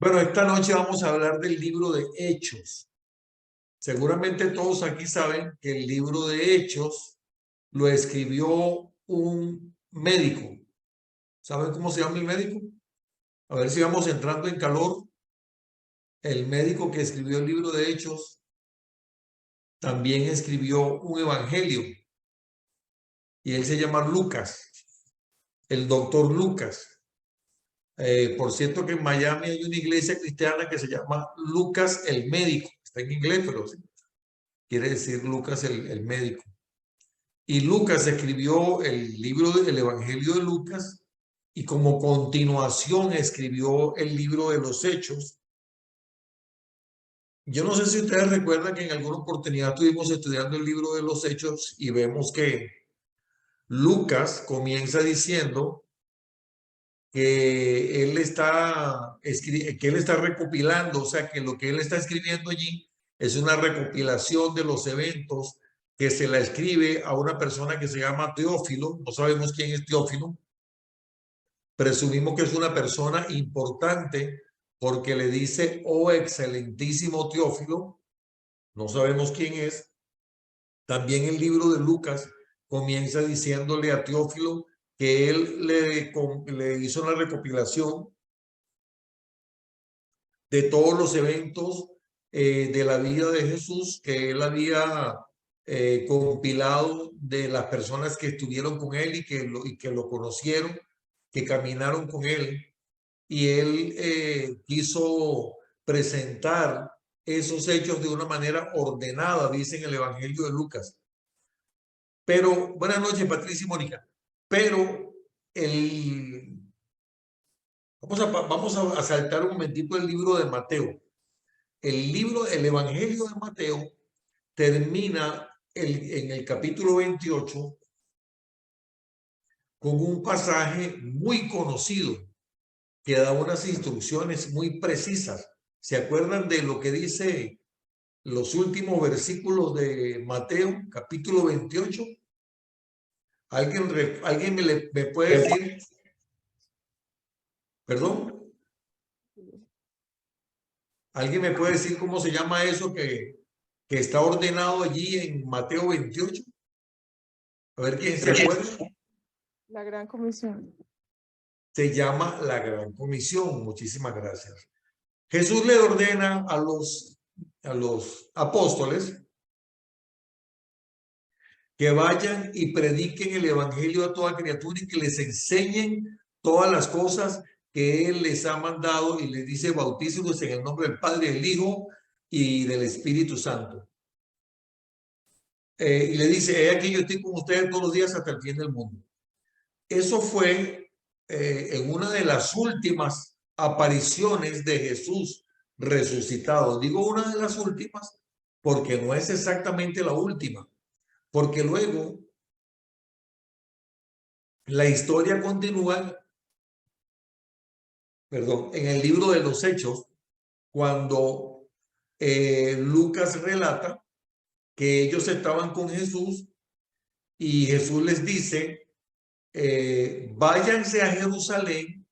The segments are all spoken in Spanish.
Bueno, esta noche vamos a hablar del libro de Hechos. Seguramente todos aquí saben que el libro de Hechos lo escribió un médico. ¿Saben cómo se llama el médico? A ver si vamos entrando en calor. El médico que escribió el libro de Hechos también escribió un evangelio y él se llama Lucas, el doctor Lucas. Por cierto que en Miami hay una iglesia cristiana que se llama Lucas el médico. Está en inglés, pero sí, quiere decir Lucas el médico. Y Lucas escribió el libro del Evangelio de Lucas y como continuación escribió el libro de los Hechos. Yo no sé si ustedes recuerdan que en alguna oportunidad estuvimos estudiando el libro de los Hechos y vemos que Lucas comienza diciendo que él está recopilando, o sea, que lo que él está escribiendo allí es una recopilación de los eventos que se la escribe a una persona que se llama Teófilo. No sabemos quién es Teófilo. Presumimos que es una persona importante porque le dice, oh excelentísimo Teófilo. No sabemos quién es. También el libro de Lucas comienza diciéndole a Teófilo que él le hizo una recopilación de todos los eventos de la vida de Jesús que él había compilado de las personas que estuvieron con él y que lo conocieron, que caminaron con él. Y él quiso presentar esos hechos de una manera ordenada, dice en el Evangelio de Lucas. Pero, buenas noches, Patricia y Mónica. Pero vamos a saltar un momentito el libro de Mateo. El Evangelio de Mateo termina en el capítulo 28 con un pasaje muy conocido que da unas instrucciones muy precisas. ¿Se acuerdan de lo que dice los últimos versículos de Mateo, capítulo 28? ¿Alguien me puede decir? ¿Perdón? ¿Alguien me puede decir cómo se llama eso que está ordenado allí en Mateo 28? A ver quién se acuerda. La Gran Comisión. Se llama la Gran Comisión. Muchísimas gracias. Jesús le ordena a los apóstoles que vayan y prediquen el evangelio a toda criatura y que les enseñen todas las cosas que él les ha mandado, y les dice: bautícenlos en el nombre del Padre, del Hijo y del Espíritu Santo. Y le dice: he aquí, yo estoy con ustedes todos los días hasta el fin del mundo. Eso fue en una de las últimas apariciones de Jesús resucitado. Digo una de las últimas porque no es exactamente la última, porque luego la historia continúa, perdón, en el libro de los Hechos, cuando Lucas relata que ellos estaban con Jesús y Jesús les dice: váyanse a Jerusalén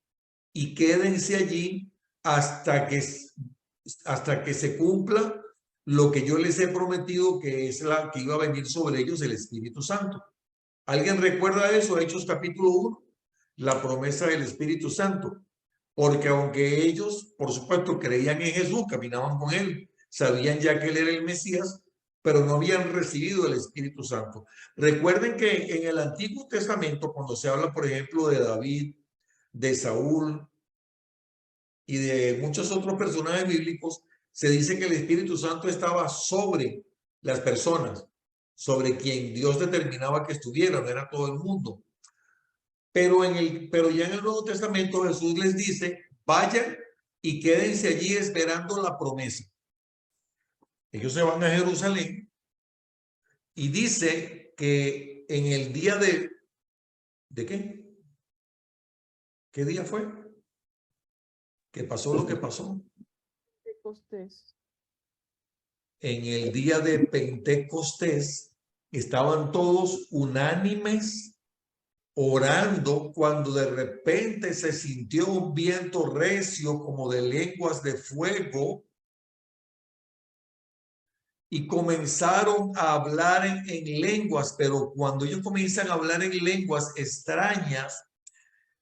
y quédense allí hasta que se cumpla lo que yo les he prometido, que es la que iba a venir sobre ellos, el Espíritu Santo. ¿Alguien recuerda eso? Hechos capítulo 1, la promesa del Espíritu Santo. Porque aunque ellos, por supuesto, creían en Jesús, caminaban con él, sabían ya que él era el Mesías, pero no habían recibido el Espíritu Santo. Recuerden que en el Antiguo Testamento, cuando se habla, por ejemplo, de David, de Saúl y de muchos otros personajes bíblicos, se dice que el Espíritu Santo estaba sobre las personas, sobre quien Dios determinaba que estuvieran, no era todo el mundo. Pero ya en el Nuevo Testamento Jesús les dice: vayan y quédense allí esperando la promesa. Ellos se van a Jerusalén y dice que en el día ¿de qué? ¿Qué día fue? ¿Qué pasó lo que pasó? Pentecostés. En el día de Pentecostés estaban todos unánimes, orando, cuando de repente se sintió un viento recio como de lenguas de fuego y comenzaron a hablar en lenguas, pero cuando ellos comienzan a hablar en lenguas extrañas,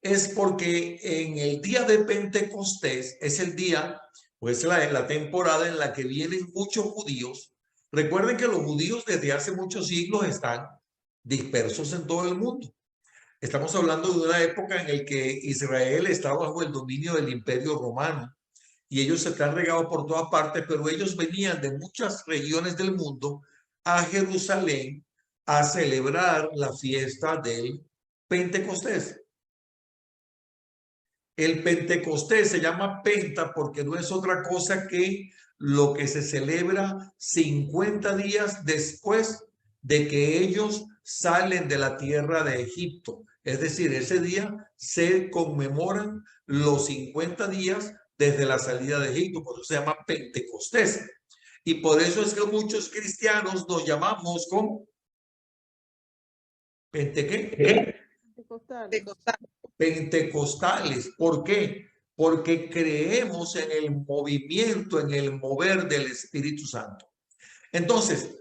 es porque en el día de Pentecostés es el día, pues la temporada en la que vienen muchos judíos. Recuerden que los judíos desde hace muchos siglos están dispersos en todo el mundo. Estamos hablando de una época en la que Israel está bajo el dominio del Imperio Romano y ellos se están regados por todas partes, pero ellos venían de muchas regiones del mundo a Jerusalén a celebrar la fiesta del Pentecostés. El Pentecostés se llama Penta porque no es otra cosa que lo que se celebra 50 días después de que ellos salen de la tierra de Egipto. Es decir, ese día se conmemoran los 50 días desde la salida de Egipto, por eso se llama Pentecostés. Y por eso es que muchos cristianos nos llamamos como pentecostales. ¿Por qué? Porque creemos en el movimiento, en el mover del Espíritu Santo. Entonces,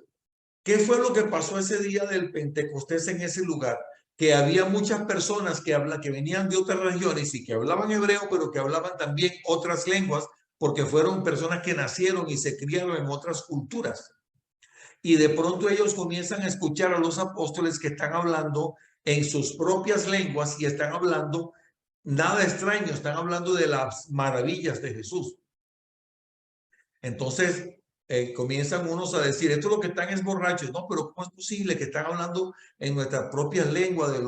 ¿qué fue lo que pasó ese día del Pentecostés en ese lugar? Que había muchas personas que venían de otras regiones y que hablaban hebreo, pero que hablaban también otras lenguas, porque fueron personas que nacieron y se criaron en otras culturas. Y de pronto ellos comienzan a escuchar a los apóstoles que están hablando en sus propias lenguas y están hablando nada extraño, están hablando de las maravillas de Jesús. Entonces comienzan unos a decir, esto es lo que están es borrachos, no, pero ¿cómo es posible que están hablando en nuestras propias lenguas de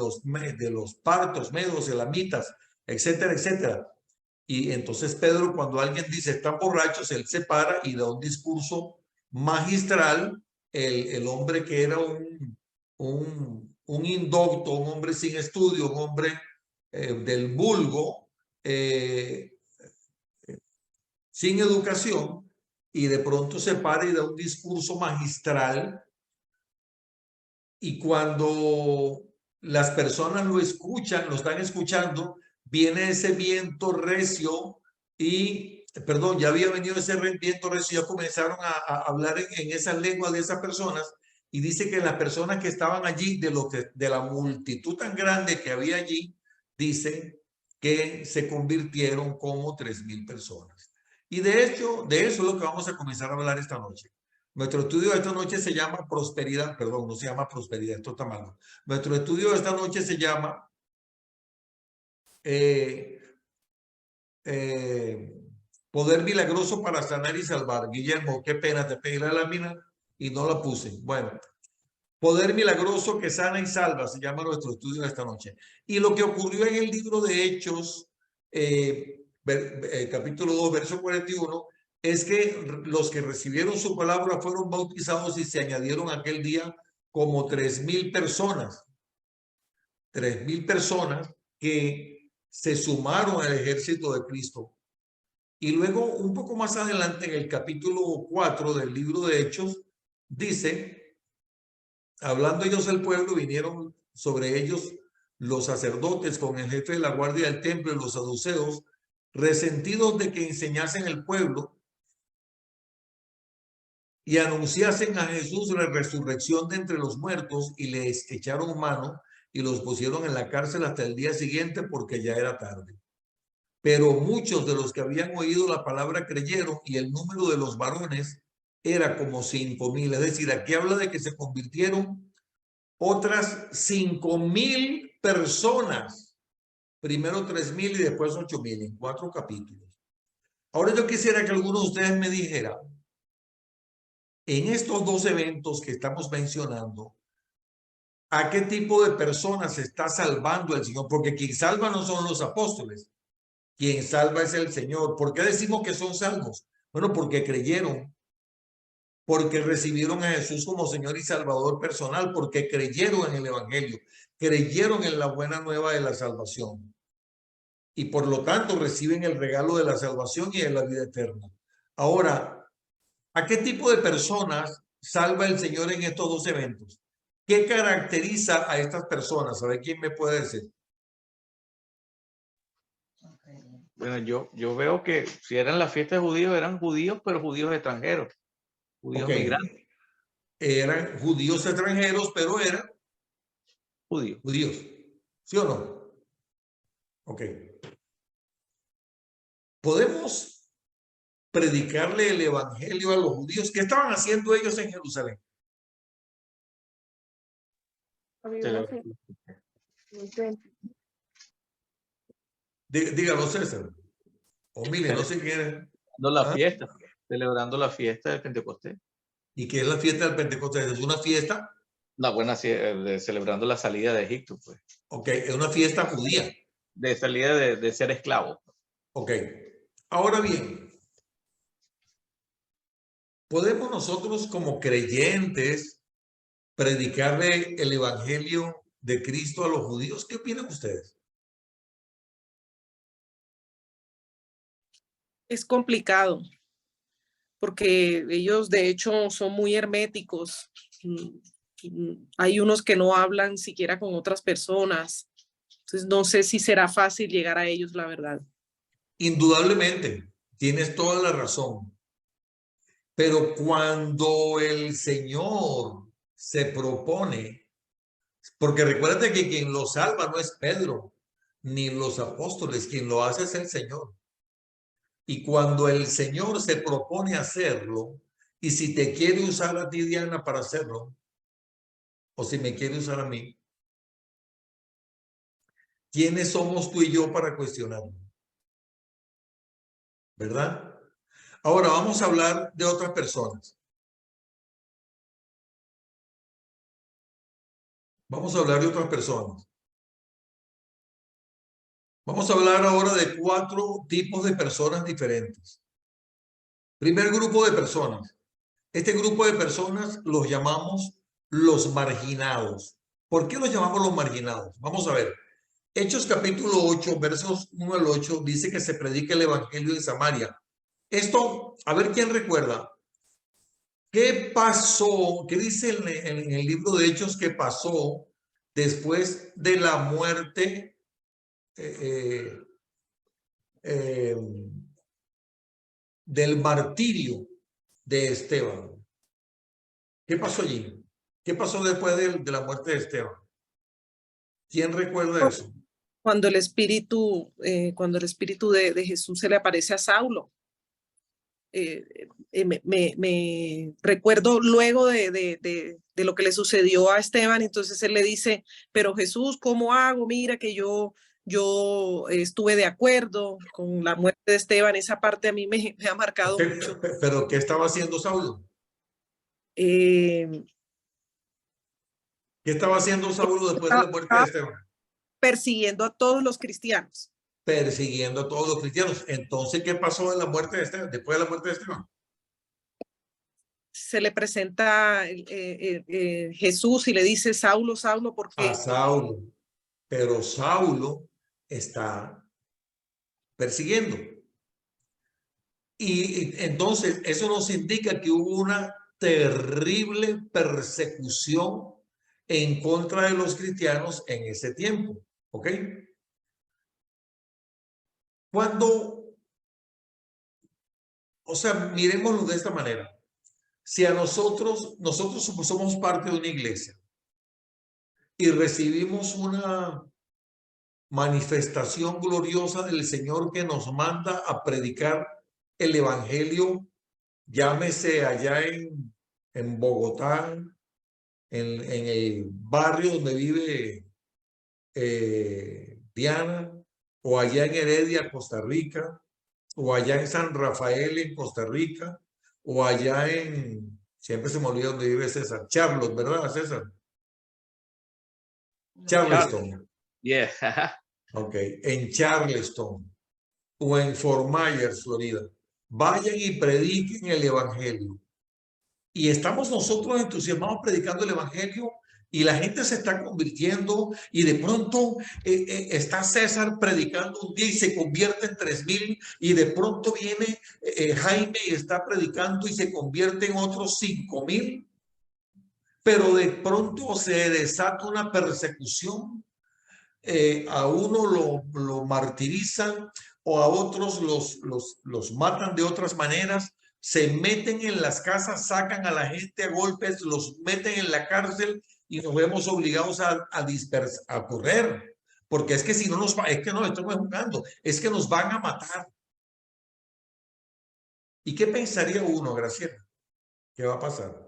los partos, medos, elamitas, etcétera, etcétera? Y entonces Pedro, cuando alguien dice están borrachos, él se para y da un discurso magistral. El hombre que era un indocto, un hombre sin estudio, un hombre del vulgo, sin educación, y de pronto se para y da un discurso magistral. Y cuando las personas lo escuchan, lo están escuchando, viene ese viento recio y, perdón, ya había venido ese viento recio, ya comenzaron a hablar en esas lenguas de esas personas, y dice que las personas que estaban allí, de la multitud tan grande que había allí, dice que se convirtieron como 3,000 personas. Y de hecho, de eso es lo que vamos a comenzar a hablar esta noche. Nuestro estudio de esta noche se llama prosperidad, perdón, no se llama prosperidad, esto está mal. Nuestro estudio de esta noche se llama poder milagroso para sanar y salvar. Guillermo, qué pena, te pedí la lámina y no la puse. Bueno, poder milagroso que sana y salva, se llama nuestro estudio de esta noche. Y lo que ocurrió en el libro de Hechos, capítulo 2, verso 41, es que los que recibieron su palabra fueron bautizados y se añadieron aquel día como 3,000 personas. 3,000 personas que se sumaron al ejército de Cristo. Y luego, un poco más adelante, en el capítulo 4 del libro de Hechos, dice, hablando ellos del pueblo, vinieron sobre ellos los sacerdotes con el jefe de la guardia del templo y los saduceos, resentidos de que enseñasen el pueblo y anunciasen a Jesús la resurrección de entre los muertos, y les echaron mano y los pusieron en la cárcel hasta el día siguiente porque ya era tarde. Pero muchos de los que habían oído la palabra creyeron, y el número de los varones era como 5,000. Es decir, aquí habla de que se convirtieron otras 5,000 personas. Primero 3,000 y después 8,000 en 4 capítulos. Ahora yo quisiera que algunos de ustedes me dijeran, en estos 2 eventos que estamos mencionando, ¿a qué tipo de personas se está salvando el Señor? Porque quien salva no son los apóstoles. Quien salva es el Señor. ¿Por qué decimos que son salvos? Bueno, porque creyeron, porque recibieron a Jesús como Señor y Salvador personal, porque creyeron en el Evangelio, creyeron en la buena nueva de la salvación. Y por lo tanto reciben el regalo de la salvación y de la vida eterna. Ahora, ¿a qué tipo de personas salva el Señor en estos 2 eventos? ¿Qué caracteriza a estas personas? A ver quién me puede decir. Bueno, yo veo que si eran las fiestas de judíos, eran judíos, pero judíos extranjeros, judíos migrantes. Eran judíos extranjeros, pero eran Judíos. judíos. ¿Sí o no? Ok. ¿Podemos predicarle el evangelio a los judíos? ¿Qué estaban haciendo ellos en Jerusalén? Había una fiesta en el templo. Dígalo, César. O mire, no sé qué era. La fiesta, celebrando la fiesta del Pentecostés. ¿Y qué es la fiesta del Pentecostés? ¿Es una fiesta? La buena, celebrando la salida de Egipto, pues. Ok, es una fiesta judía. De salida de ser esclavo. Ok. Ahora bien, ¿podemos nosotros como creyentes predicarle el evangelio de Cristo a los judíos? ¿Qué opinan ustedes? Es complicado porque ellos de hecho son muy herméticos. Hay unos que no hablan siquiera con otras personas. Entonces no sé si será fácil llegar a ellos, la verdad. Indudablemente, tienes toda la razón. Pero cuando el Señor se propone, porque recuérdate que quien lo salva no es Pedro ni los apóstoles, quien lo hace es el Señor. Y cuando el Señor se propone hacerlo, y si te quiere usar a ti, Diana, para hacerlo, o si me quiere usar a mí, ¿quiénes somos tú y yo para cuestionarlo? ¿Verdad? Ahora vamos a hablar de otras personas. Vamos a hablar de otras personas. Vamos a hablar ahora de 4 tipos de personas diferentes. Primer grupo de personas. Este grupo de personas los llamamos los marginados. ¿Por qué los llamamos los marginados? Vamos a ver. Hechos capítulo 8, versos 1 al 8, dice que se predica el evangelio en Samaria. Esto, a ver quién recuerda. ¿Qué pasó? ¿Qué dice en el libro de Hechos que pasó después de la muerte del martirio de Esteban? ¿Qué pasó allí? ¿Qué pasó después de la muerte de Esteban? ¿Quién recuerda eso? Cuando el espíritu de Jesús se le aparece a Saulo. Me recuerdo luego de lo que le sucedió a Esteban, entonces él le dice, pero Jesús, ¿cómo hago? Mira que yo estuve de acuerdo con la muerte de Esteban, esa parte a mí me ha marcado mucho. ¿Pero qué estaba haciendo Saulo? ¿Qué estaba haciendo Saulo después de la muerte de Esteban? Persiguiendo a todos los cristianos. Persiguiendo a todos los cristianos. Entonces, ¿qué pasó en la muerte de Esteban? Después de la muerte de Esteban. Se le presenta Jesús y le dice, Saulo, Saulo, ¿por qué? A Saulo. Pero Saulo está persiguiendo. Y entonces eso nos indica que hubo una terrible persecución en contra de los cristianos en ese tiempo. ¿Ok? Cuando, o sea, miremoslo de esta manera. Si a nosotros somos parte de una iglesia y recibimos una manifestación gloriosa del Señor que nos manda a predicar el evangelio, llámese allá en Bogotá, en el barrio donde vive Diana, o allá en Heredia, Costa Rica, o allá en San Rafael, en Costa Rica, o allá siempre se me olvida donde vive César, Charlotte, ¿verdad, César? Charleston. Yeah. Ok, en Charleston o en Fort Myers, Florida. Vayan y prediquen el evangelio. Y estamos nosotros entusiasmados predicando el evangelio y la gente se está convirtiendo y de pronto está César predicando un día y se convierte en 3,000 y de pronto viene Jaime y está predicando y se convierte en otros 5,000. pero de pronto se desata una persecución, a uno lo martirizan o a otros los matan de otras maneras, se meten en las casas, sacan a la gente a golpes, los meten en la cárcel y nos vemos obligados a correr, porque es que si no es que no estamos jugando, es que nos van a matar. ¿Y qué pensaría uno, Graciela? ¿Qué va a pasar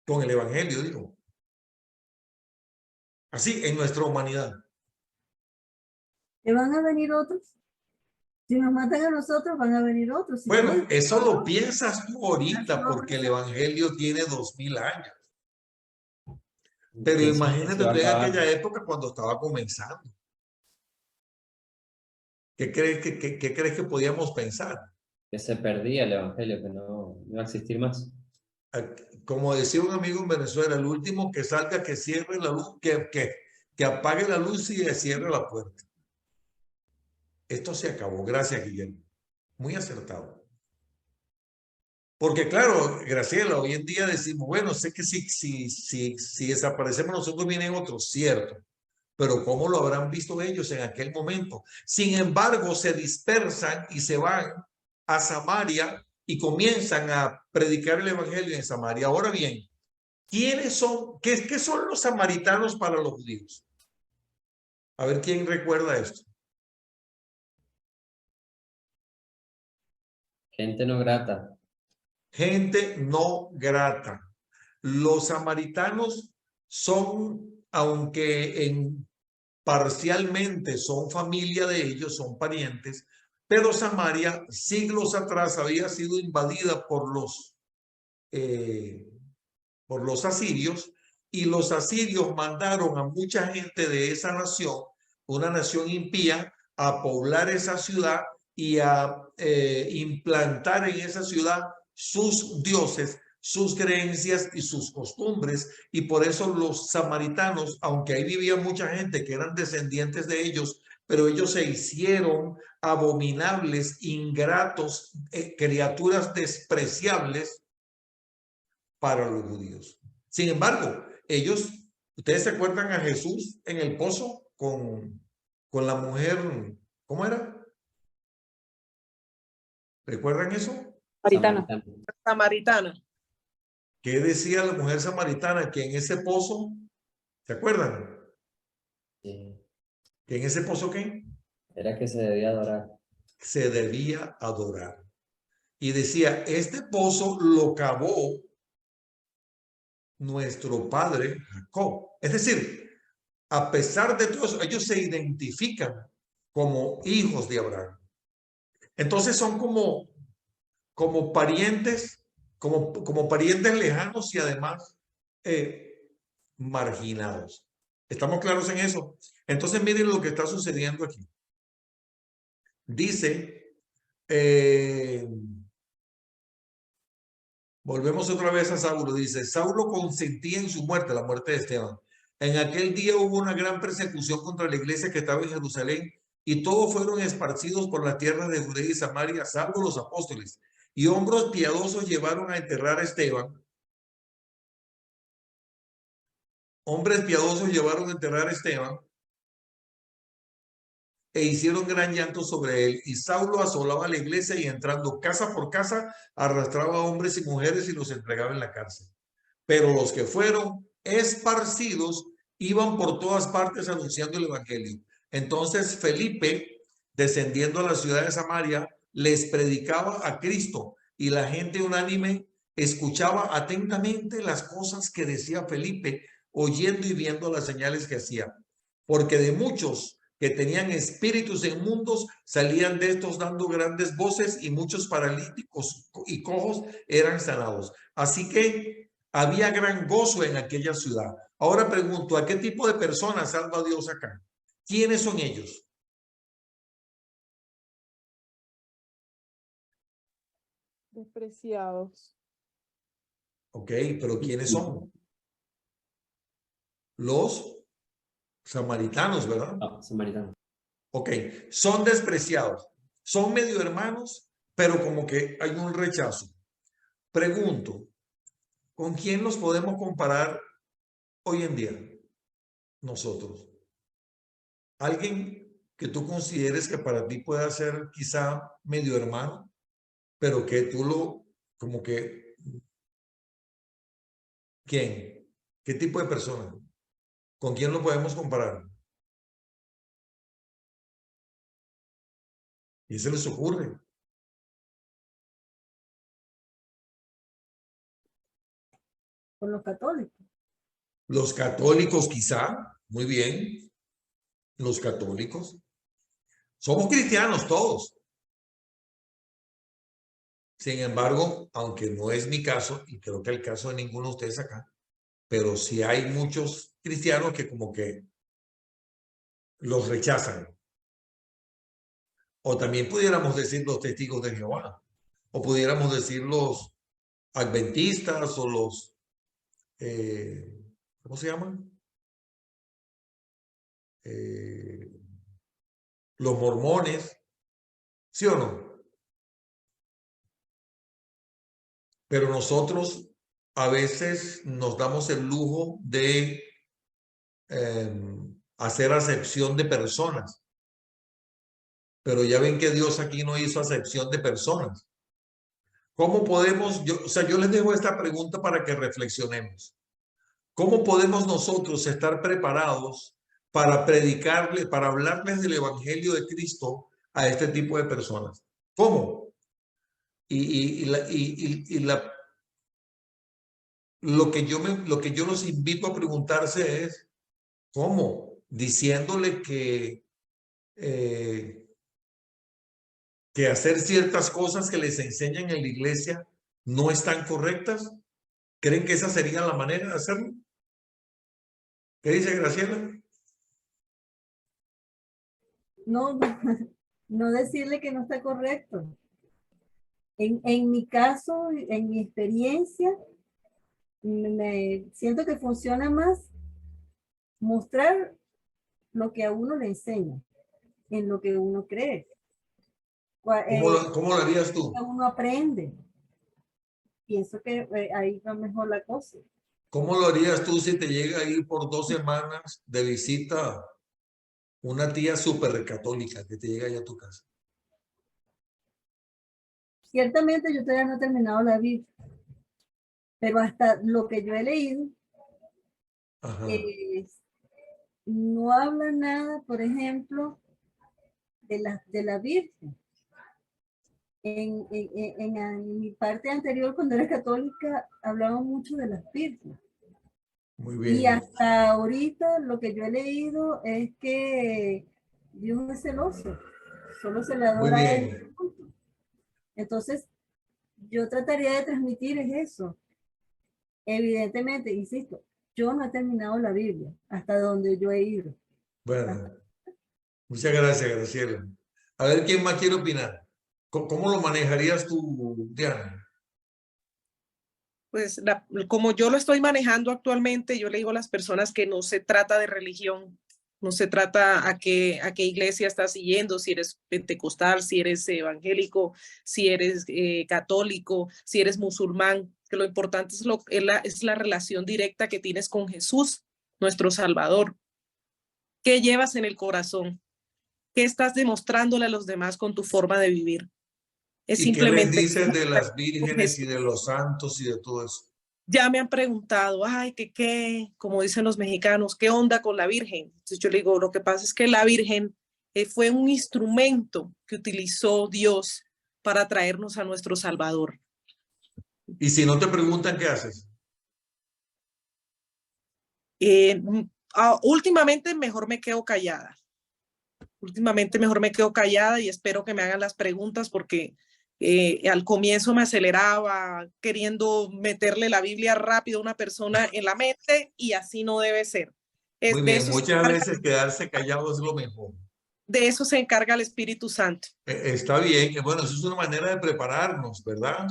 con el evangelio, digo? Así, en nuestra humanidad. ¿Que van a venir otros? Si nos matan a nosotros, van a venir otros. Si Bueno, no, eso lo piensas tú ahorita porque el evangelio tiene 2000 años. Pero imagínate tú en aquella época cuando estaba comenzando. ¿Qué crees que podíamos pensar? Que se perdía el evangelio, que no iba a existir más. Como decía un amigo en Venezuela, el último que salga, que cierre la luz, que apague la luz y cierre la puerta. Esto se acabó. Gracias, Guillermo. Muy acertado. Porque claro, Graciela, hoy en día decimos, bueno, sé que si desaparecemos nosotros vienen otros, cierto. Pero ¿cómo lo habrán visto ellos en aquel momento? Sin embargo, se dispersan y se van a Samaria y comienzan a predicar el evangelio en Samaria. Ahora bien, ¿quiénes son? ¿Qué son los samaritanos para los judíos? A ver, ¿quién recuerda esto? Gente no grata. Gente no grata. Los samaritanos son, aunque parcialmente son familia de ellos, son parientes, pero Samaria siglos atrás había sido invadida por los asirios, y los asirios mandaron a mucha gente de esa nación, una nación impía, a poblar esa ciudad y a implantar en esa ciudad sus dioses, sus creencias y sus costumbres. Y por eso los samaritanos, aunque ahí vivía mucha gente que eran descendientes de ellos, pero ellos se hicieron abominables, ingratos, criaturas despreciables para los judíos. Sin embargo, ellos, ¿ustedes se acuerdan a Jesús en el pozo con la mujer? ¿Cómo era? ¿Recuerdan eso? Samaritana. Samaritana. ¿Qué decía la mujer samaritana? Que en ese pozo, ¿se acuerdan? Sí. ¿Que en ese pozo qué? Era que se debía adorar. Se debía adorar. Y decía, este pozo lo cavó nuestro padre Jacob. Es decir, a pesar de todo eso, ellos se identifican como hijos de Abraham. Entonces son como parientes, como parientes lejanos y además marginados. ¿Estamos claros en eso? Entonces miren lo que está sucediendo aquí. Dice, volvemos otra vez a Saulo. Dice, Saulo consentía en su muerte, la muerte de Esteban. En aquel día hubo una gran persecución contra la iglesia que estaba en Jerusalén, y todos fueron esparcidos por las tierras de Judea y Samaria, salvo los apóstoles. Y hombres piadosos llevaron a enterrar a Esteban. Hombres piadosos llevaron a enterrar a Esteban e hicieron gran llanto sobre él. Y Saulo asolaba la iglesia y entrando casa por casa arrastraba a hombres y mujeres y los entregaba en la cárcel. Pero los que fueron esparcidos iban por todas partes anunciando el evangelio. Entonces Felipe, descendiendo a la ciudad de Samaria, les predicaba a Cristo, y la gente unánime escuchaba atentamente las cosas que decía Felipe, oyendo y viendo las señales que hacía. Porque de muchos que tenían espíritus inmundos salían de estos dando grandes voces, y muchos paralíticos y cojos eran sanados. Así que había gran gozo en aquella ciudad. Ahora pregunto, ¿a qué tipo de personas salva Dios acá? ¿Quiénes son ellos? Despreciados. Ok, pero ¿quiénes son? Los samaritanos, ¿verdad? Ah, samaritano. Ok, son despreciados, son medio hermanos, pero como que hay un rechazo. Pregunto, ¿con quién los podemos comparar hoy en día, nosotros? Alguien que tú consideres que para ti pueda ser quizá medio hermano, pero que tú lo, como que, ¿quién? ¿Qué tipo de persona? ¿Con quién lo podemos comparar? Y se les ocurre. Con los católicos. Los católicos quizá, muy bien, los católicos. Somos cristianos todos. Sin embargo, aunque no es mi caso, y creo que el caso de ninguno de ustedes acá, pero sí hay muchos cristianos que como que los rechazan. O también pudiéramos decir los testigos de Jehová, o pudiéramos decir los adventistas o los, ¿cómo se llaman? Los mormones, ¿sí o no? Pero nosotros a veces nos damos el lujo de hacer acepción de personas. Pero ya ven que Dios aquí no hizo acepción de personas. ¿Cómo podemos, yo les dejo esta pregunta para que reflexionemos. ¿Cómo podemos nosotros estar preparados para predicarles, para hablarles del Evangelio de Cristo a este tipo de personas? ¿Cómo? Lo que yo los invito a preguntarse es, ¿cómo? Diciéndole que hacer ciertas cosas que les enseñan en la iglesia no están correctas. ¿Creen que esa sería la manera de hacerlo? ¿Qué dice Graciela? No, no decirle que no está correcto. En mi caso, en mi experiencia, me siento que funciona más mostrar lo que a uno le enseña, en lo que uno cree. ¿Cómo lo harías tú? Uno aprende. Pienso que ahí va mejor la cosa. ¿Cómo lo harías tú si te llega a ir por 2 semanas de visita una tía súper católica que te llega allá a tu casa? Ciertamente yo todavía no he terminado la Biblia, pero hasta lo que yo he leído, no habla nada, por ejemplo, de la Virgen. En mi parte anterior, cuando era católica, hablaba mucho de las vírgenes. Muy bien. Y hasta ahorita lo que yo he leído es que Dios es celoso, solo se le adora a él. Entonces, yo trataría de transmitir eso. Evidentemente, insisto, yo no he terminado la Biblia hasta donde yo he ido. Bueno, muchas gracias, Graciela. A ver, ¿quién más quiere opinar? ¿Cómo lo manejarías tú, Diana? Pues como yo lo estoy manejando actualmente, yo le digo a las personas que no se trata de religión, no se trata a qué iglesia estás siguiendo, si eres pentecostal, si eres evangélico, si eres católico, si eres musulmán, que lo importante es la relación directa que tienes con Jesús, nuestro Salvador. ¿Qué llevas en el corazón? ¿Qué estás demostrándole a los demás con tu forma de vivir? Es ¿Y simplemente qué les dices de las vírgenes y de los santos y de todo eso? Ya me han preguntado, ay, ¿qué? Como dicen los mexicanos, ¿qué onda con la Virgen? Entonces yo le digo, lo que pasa es que la Virgen fue un instrumento que utilizó Dios para traernos a nuestro Salvador. Y si no te preguntan, ¿qué haces? Últimamente mejor me quedo callada. Últimamente mejor me quedo callada y espero que me hagan las preguntas porque al comienzo me aceleraba queriendo meterle la Biblia rápido a una persona en la mente y así no debe ser. Muy bien, muchas veces quedarse callado es lo mejor. De eso se encarga el Espíritu Santo. Está bien, bueno, eso es una manera de prepararnos, ¿verdad?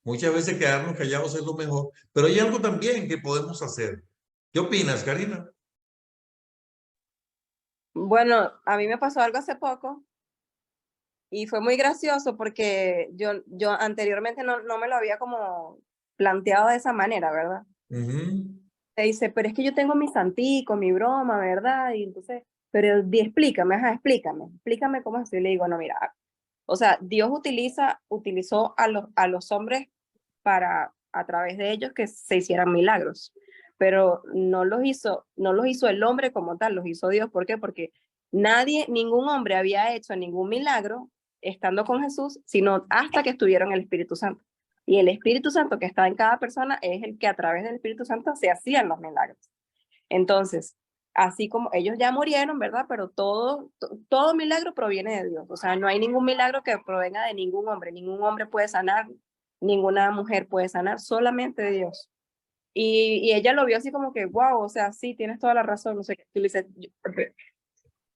Muchas veces quedarnos callados es lo mejor, pero hay algo también que podemos hacer. ¿Qué opinas, Karina? Bueno, a mí me pasó algo hace poco y fue muy gracioso porque yo anteriormente no me lo había como planteado de esa manera, ¿verdad? te dice, pero es que yo tengo mi santico, mi broma, ¿verdad? Y entonces, pero explícame, explícame cómo es eso. Y le digo, no, mira, o sea, Dios utilizó a los hombres para, a través de ellos, que se hicieran milagros, pero no los hizo el hombre como tal, los hizo Dios. ¿Por qué? Porque ningún hombre había hecho ningún milagro estando con Jesús, sino hasta que estuvieron el Espíritu Santo. Y el Espíritu Santo que está en cada persona es el que a través del Espíritu Santo se hacían los milagros. Entonces, así como ellos ya murieron, ¿verdad? Pero todo milagro proviene de Dios. O sea, no hay ningún milagro que provenga de ningún hombre. Ningún hombre puede sanar, ninguna mujer puede sanar, solamente de Dios. Y ella lo vio así como que, wow, o sea, sí, tienes toda la razón, no sé qué. Tú le dices,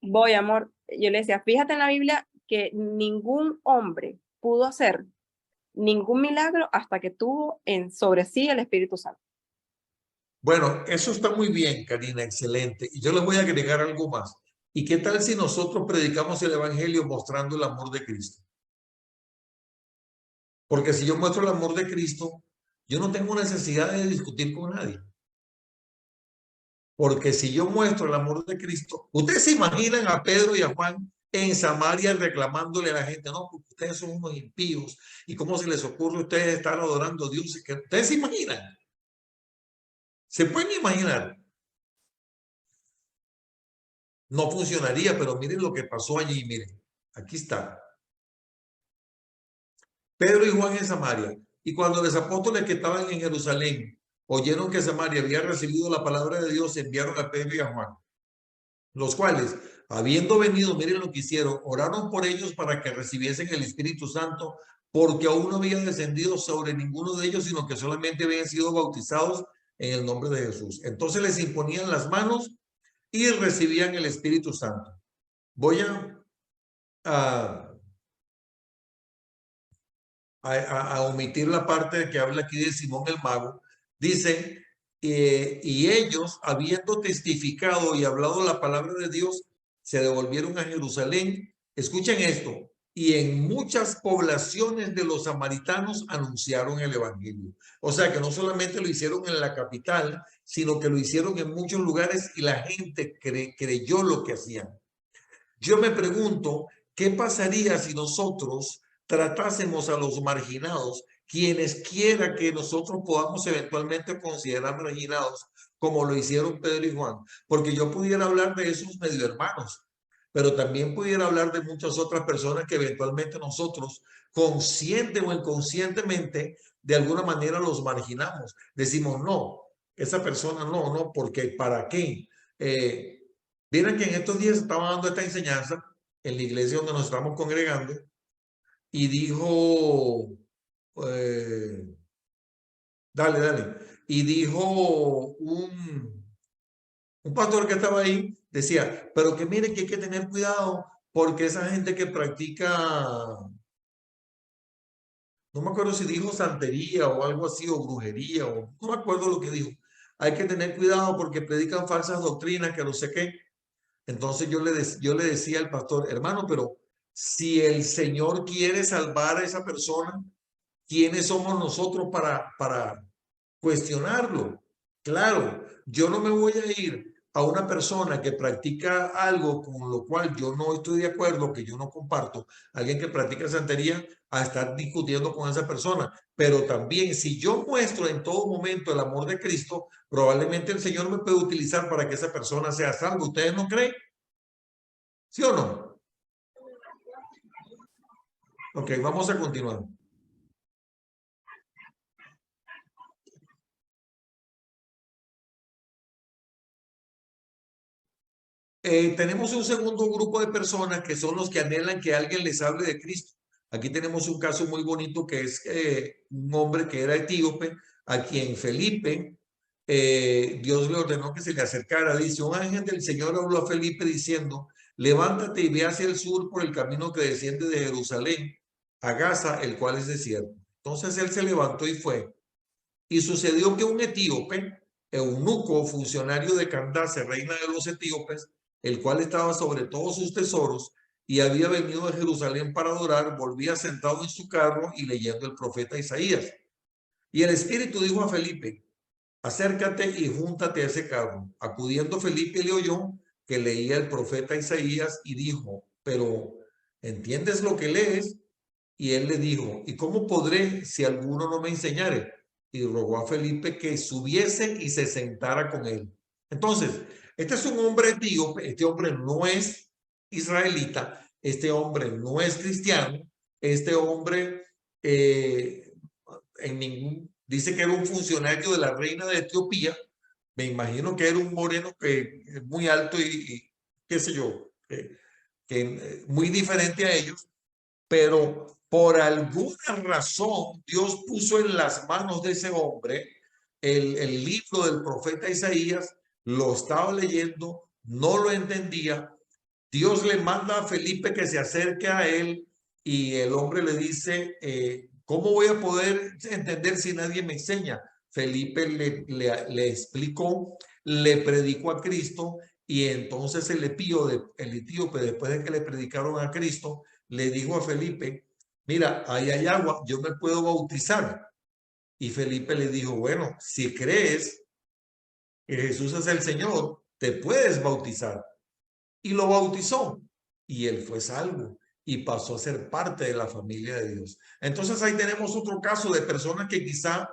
voy, amor. Yo le decía, fíjate en la Biblia que ningún hombre pudo hacer ningún milagro hasta que tuvo sobre sí el Espíritu Santo. Bueno, eso está muy bien, Karina, excelente. Y yo les voy a agregar algo más. ¿Y qué tal si nosotros predicamos el evangelio mostrando el amor de Cristo? Porque si yo muestro el amor de Cristo, yo no tengo necesidad de discutir con nadie. Porque si yo muestro el amor de Cristo, ustedes se imaginan a Pedro y a Juan en Samaria reclamándole a la gente, no, porque ustedes son unos impíos y cómo se les ocurre a ustedes estar adorando a Dios. Ustedes se imaginan. ¿Se pueden imaginar? No funcionaría, pero miren lo que pasó allí, miren. Aquí está. Pedro y Juan en Samaria. Y cuando los apóstoles que estaban en Jerusalén oyeron que Samaria había recibido la palabra de Dios, enviaron a Pedro y a Juan, los cuales, habiendo venido, miren lo que hicieron, oraron por ellos para que recibiesen el Espíritu Santo, porque aún no había descendido sobre ninguno de ellos, sino que solamente habían sido bautizados en el nombre de Jesús. Entonces les imponían las manos y recibían el Espíritu Santo. Voy a omitir la parte que habla aquí de Simón el Mago. Dice, y ellos, habiendo testificado y hablado la palabra de Dios, se devolvieron a Jerusalén. Escuchen esto. Y en muchas poblaciones de los samaritanos anunciaron el evangelio. O sea que no solamente lo hicieron en la capital, sino que lo hicieron en muchos lugares y la gente creyó lo que hacían. Yo me pregunto, ¿qué pasaría si nosotros tratásemos a los marginados, quienes quiera que nosotros podamos eventualmente considerar marginados, como lo hicieron Pedro y Juan? Porque yo pudiera hablar de esos medio hermanos, pero también pudiera hablar de muchas otras personas que eventualmente nosotros, consciente o inconscientemente, de alguna manera los marginamos. Decimos, no, esa persona no, porque ¿para qué? Vieron que en estos días estaba dando esta enseñanza en la iglesia donde nos estamos congregando y dijo, y dijo un pastor que estaba ahí, decía, pero que mire que hay que tener cuidado porque esa gente que practica, no me acuerdo si dijo santería o algo así, o brujería, o no me acuerdo lo que dijo, hay que tener cuidado porque predican falsas doctrinas, que no sé qué. Entonces yo le decía al pastor, hermano, pero si el Señor quiere salvar a esa persona, ¿quiénes somos nosotros para cuestionarlo? Claro, yo no me voy a ir a una persona que practica algo con lo cual yo no estoy de acuerdo, que yo no comparto, alguien que practica santería, a estar discutiendo con esa persona. Pero también si yo muestro en todo momento el amor de Cristo, probablemente el Señor me puede utilizar para que esa persona sea salva. ¿Ustedes no creen? ¿Sí o no? Ok, vamos a continuar. Tenemos un segundo grupo de personas que son los que anhelan que alguien les hable de Cristo. Aquí tenemos un caso muy bonito que es un hombre que era etíope, a quien Felipe, Dios le ordenó que se le acercara. Dice, un ángel del Señor habló a Felipe diciendo, levántate y ve hacia el sur por el camino que desciende de Jerusalén a Gaza, el cual es desierto. Entonces él se levantó y fue. Y sucedió que un etíope, eunuco, funcionario de Candace, reina de los etíopes, el cual estaba sobre todos sus tesoros y había venido de Jerusalén para adorar, volvía sentado en su carro y leyendo el profeta Isaías. Y el Espíritu dijo a Felipe, acércate y júntate a ese carro. Acudiendo Felipe le oyó que leía el profeta Isaías y dijo, pero ¿entiendes lo que lees? Y él le dijo, ¿y cómo podré si alguno no me enseñare? Y rogó a Felipe que subiese y se sentara con él. Entonces, este es un hombre etíope, este hombre no es israelita, este hombre no es cristiano, este hombre dice que era un funcionario de la reina de Etiopía, me imagino que era un moreno que es muy alto y qué sé yo, muy diferente a ellos, pero por alguna razón Dios puso en las manos de ese hombre el libro del profeta Isaías, lo estaba leyendo, no lo entendía. Dios le manda a Felipe que se acerque a él y el hombre le dice, ¿cómo voy a poder entender si nadie me enseña? Felipe le explicó, le predicó a Cristo y entonces el etíope, después de que le predicaron a Cristo, le dijo a Felipe, mira, ahí hay agua, yo me puedo bautizar. Y Felipe le dijo, bueno, si crees que Jesús es el Señor, te puedes bautizar. Y lo bautizó y él fue salvo y pasó a ser parte de la familia de Dios. Entonces ahí tenemos otro caso de personas que quizá,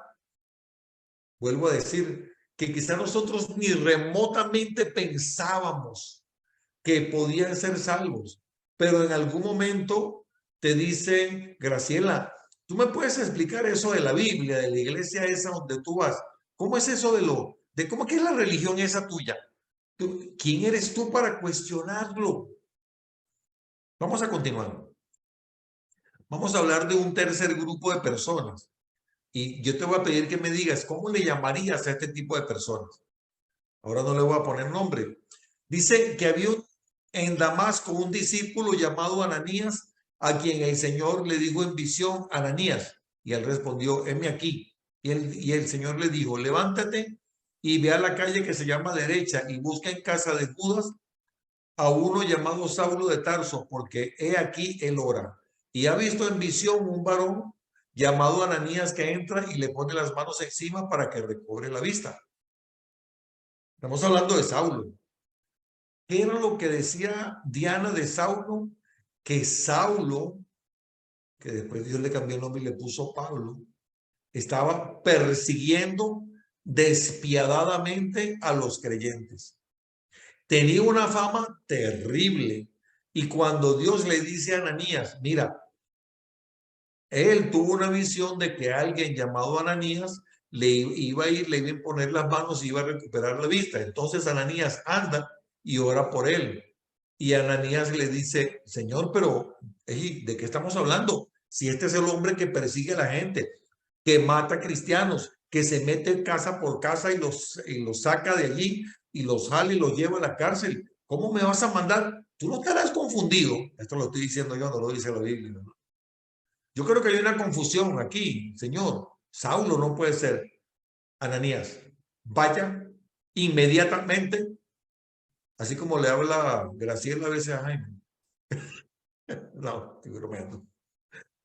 vuelvo a decir, que quizá nosotros ni remotamente pensábamos que podían ser salvos, pero en algún momento te dicen, Graciela, ¿tú me puedes explicar eso de la Biblia, de la iglesia esa donde tú vas? ¿Cómo es eso de cómo que es la religión esa tuya? ¿Quién eres tú para cuestionarlo? Vamos a continuar. Vamos a hablar de un tercer grupo de personas. Y yo te voy a pedir que me digas, ¿cómo le llamarías a este tipo de personas? Ahora no le voy a poner nombre. Dice que había en Damasco un discípulo llamado Ananías, a quien el Señor le dijo en visión, Ananías. Y él respondió, heme aquí. Y el Señor le dijo, levántate y ve a la calle que se llama derecha y busca en casa de Judas a uno llamado Saulo de Tarso, porque he aquí él ora. Y ha visto en visión un varón llamado Ananías que entra y le pone las manos encima para que recobre la vista. Estamos hablando de Saulo. ¿Qué era lo que decía Diana de Saulo? Que Saulo, que después Dios le cambió el nombre y le puso Pablo, estaba persiguiendo despiadadamente a los creyentes. Tenía una fama terrible. Y cuando Dios le dice a Ananías, mira, él tuvo una visión de que alguien llamado Ananías le iba a ir, le iba a poner las manos y iba a recuperar la vista. Entonces Ananías anda y ora por él. Y Ananías le dice, Señor, pero ¿de qué estamos hablando? Si este es el hombre que persigue a la gente, que mata cristianos, que se mete casa por casa y los saca de allí y los jala y los lleva a la cárcel. ¿Cómo me vas a mandar? Tú no estarás confundido. Esto lo estoy diciendo yo, no lo dice la Biblia, ¿no? Yo creo que hay una confusión aquí, Señor. Saulo no puede ser Ananías. Vaya inmediatamente, así como le habla Graciela a veces a Jaime. No, estoy bromeando.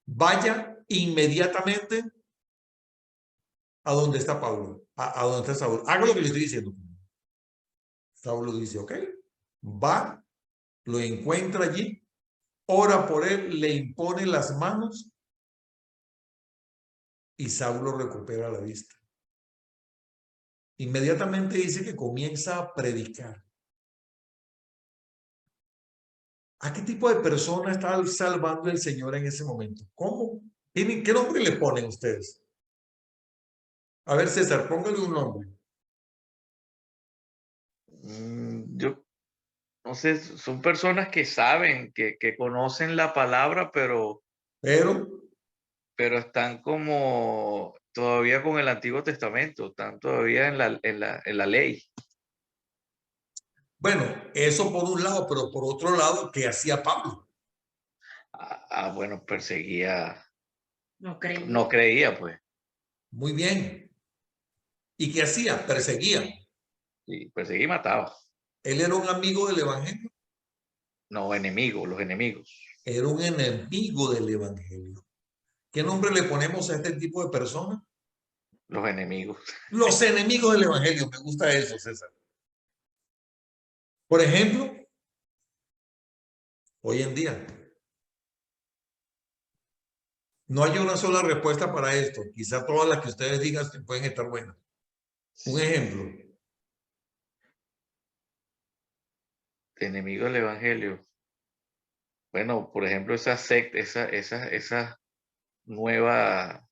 Vaya inmediatamente a donde está Pablo, a donde está Saulo. Haga lo que le estoy diciendo. Saulo dice, ok, va, lo encuentra allí, ora por él, le impone las manos y Saulo recupera la vista. Inmediatamente dice que comienza a predicar. ¿A qué tipo de persona está salvando el Señor en ese momento? ¿Cómo? ¿Qué nombre le ponen ustedes? A ver, César, póngale un nombre. Yo no sé, son personas que saben, que conocen la palabra, pero están como todavía con el Antiguo Testamento, están todavía en la ley. Bueno, eso por un lado, pero por otro lado, ¿qué hacía Pablo? Bueno, perseguía. No creía. No creía, pues. Muy bien. ¿Y qué hacía? Perseguía. Sí, perseguía y mataba. ¿Él era un amigo del evangelio? No, enemigos, los enemigos. Era un enemigo del evangelio. ¿Qué nombre le ponemos a este tipo de personas? Los enemigos. Los enemigos del evangelio, me gusta eso, César. Por ejemplo, hoy en día, no hay una sola respuesta para esto. Quizá todas las que ustedes digan pueden estar buenas. Un ejemplo. Enemigo del evangelio. Bueno, por ejemplo, esa secta, esa nueva,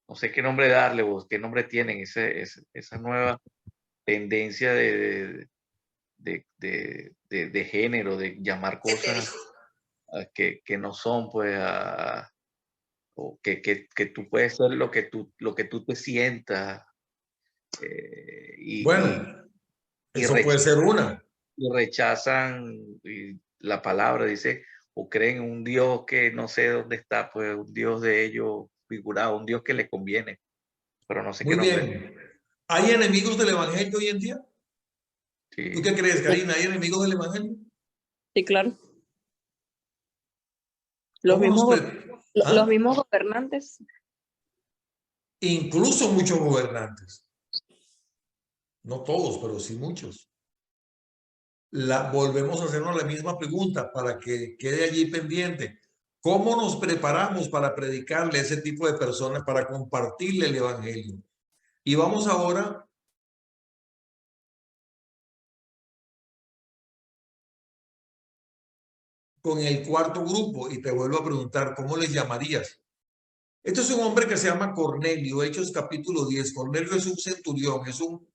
no sé qué nombre darle o qué nombre tienen, esa nueva tendencia de género, de llamar cosas que no son, pues, o que tú puedes ser lo que tú te sientas. Bueno, Y eso puede ser una. rechazan la palabra, dice, o creen en un Dios que no sé dónde está, pues un Dios de ellos figurado, un Dios que les conviene, pero no sé qué Muy nombre. bien. ¿Hay enemigos del evangelio hoy en día? ¿Tú Sí. qué crees, Karina? ¿Hay enemigos del evangelio? Sí, claro. Los ¿Cómo nos mismos, los ¿Ah? mismos gobernantes. Incluso muchos gobernantes. No todos, pero sí muchos. Volvemos a hacernos la misma pregunta para que quede allí pendiente. ¿Cómo nos preparamos para predicarle a ese tipo de personas, para compartirle el evangelio? Y vamos ahora con el cuarto grupo y te vuelvo a preguntar, ¿cómo les llamarías? Este es un hombre que se llama Cornelio, Hechos capítulo 10. Cornelio es un centurión, es un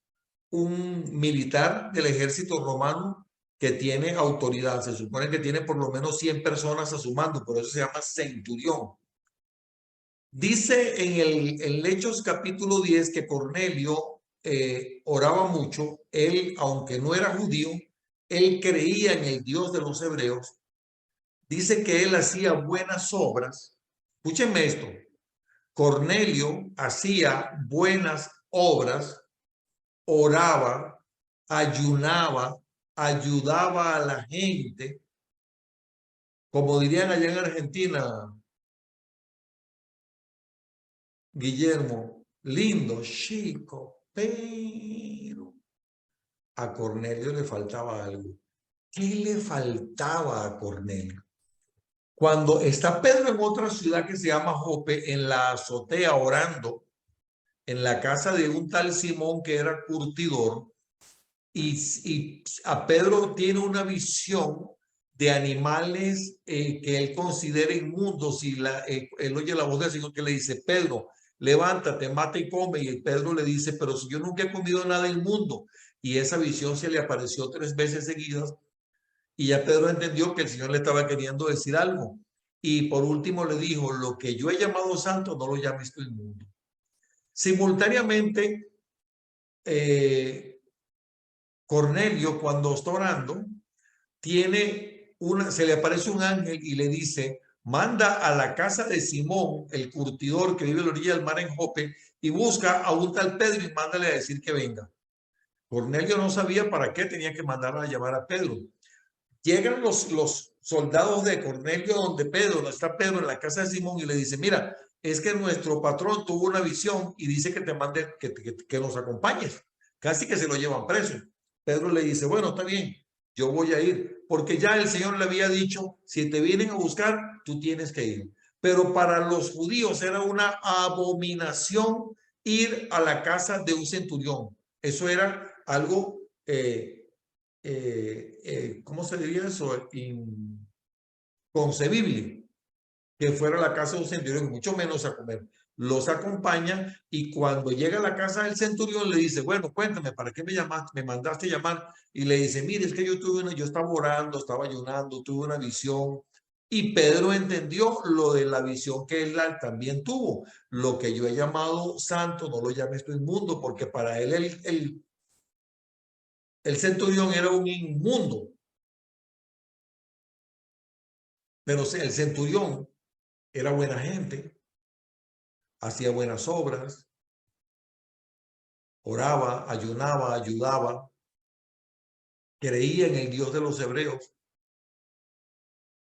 militar del ejército romano que tiene autoridad. Se supone que tiene por lo menos 100 personas a su mando, por eso se llama centurión. Dice en Hechos capítulo 10 que Cornelio oraba mucho. Él, aunque no era judío, él creía en el Dios de los hebreos. Dice que él hacía buenas obras. Escúchenme esto. Cornelio hacía buenas obras, oraba, ayunaba, ayudaba a la gente. Como dirían allá en Argentina, Guillermo, lindo, chico, pero a Cornelio le faltaba algo. ¿Qué le faltaba a Cornelio? Cuando está Pedro en otra ciudad que se llama Jope, en la azotea orando, en la casa de un tal Simón que era curtidor, y a Pedro tiene una visión de animales que él considera inmundos y él oye la voz del Señor que le dice, Pedro, levántate, mata y come. Y Pedro le dice, pero si yo nunca he comido nada inmundo. Y esa visión se le apareció 3 veces seguidas y ya Pedro entendió que el Señor le estaba queriendo decir algo. Y por último le dijo, lo que yo he llamado santo no lo llames tú inmundo. Simultáneamente, Cornelio, cuando está orando, se le aparece un ángel y le dice, manda a la casa de Simón, el curtidor que vive a la orilla del mar en Jope, y busca a un tal Pedro y mándale a decir que venga. Cornelio no sabía para qué tenía que mandar a llamar a Pedro. Llegan los soldados de Cornelio donde está Pedro en la casa de Simón y le dice, mira, es que nuestro patrón tuvo una visión y dice que te mande, que nos acompañes. Casi que se lo llevan preso. Pedro le dice, bueno, está bien, yo voy a ir, porque ya el Señor le había dicho, si te vienen a buscar, tú tienes que ir. Pero para los judíos era una abominación ir a la casa de un centurión. Eso era algo, ¿cómo se diría eso? Inconcebible que fuera a la casa de un centurión, mucho menos a comer. Los acompaña y cuando llega a la casa del centurión le dice, bueno, cuéntame, ¿para qué me llamaste? Me mandaste llamar. Y le dice, mire, es que yo estaba orando, estaba ayunando, tuve una visión. Y Pedro entendió lo de la visión que él también tuvo. Lo que yo he llamado santo, no lo llames tú inmundo, porque para él el centurión era un inmundo. Pero el centurión era buena gente, hacía buenas obras, oraba, ayunaba, ayudaba, creía en el Dios de los hebreos.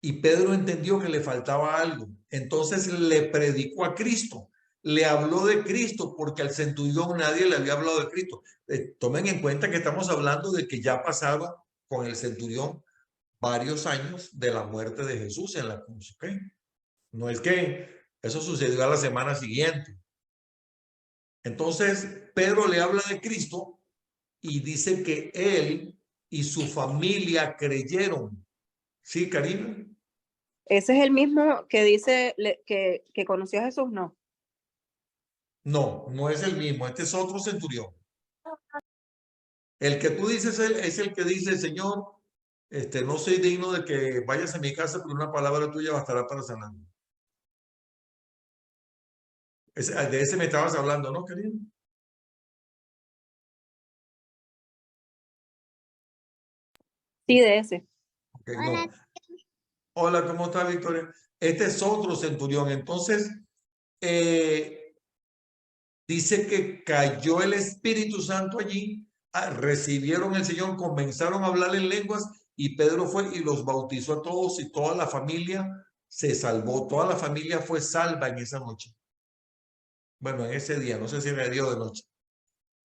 Y Pedro entendió que le faltaba algo. Entonces le predicó a Cristo. le habló de Cristo, porque al centurión nadie le había hablado de Cristo. Tomen en cuenta que estamos hablando de que ya pasaba con el centurión varios años de la muerte de Jesús en la cruz, ¿ok? No es que eso sucedió a la semana siguiente. Entonces, Pedro le habla de Cristo y dice que él y su familia creyeron. ¿Sí, Karina? Ese es el mismo que dice que conoció a Jesús, ¿no? No, no es el mismo. Este es otro centurión. El que tú dices es el que dice, Señor, no soy digno de que vayas a mi casa, pero una palabra tuya bastará para sanarme. De ese me estabas hablando, ¿no, Karina? Sí, de ese. Okay, no. Hola, ¿cómo está, Victoria? Este es otro centurión. Entonces, dice que cayó el Espíritu Santo allí, recibieron el Señor, comenzaron a hablar en lenguas y Pedro fue y los bautizó a todos y toda la familia se salvó. Toda la familia fue salva en esa noche. Bueno, en ese día, no sé si era de día o de noche.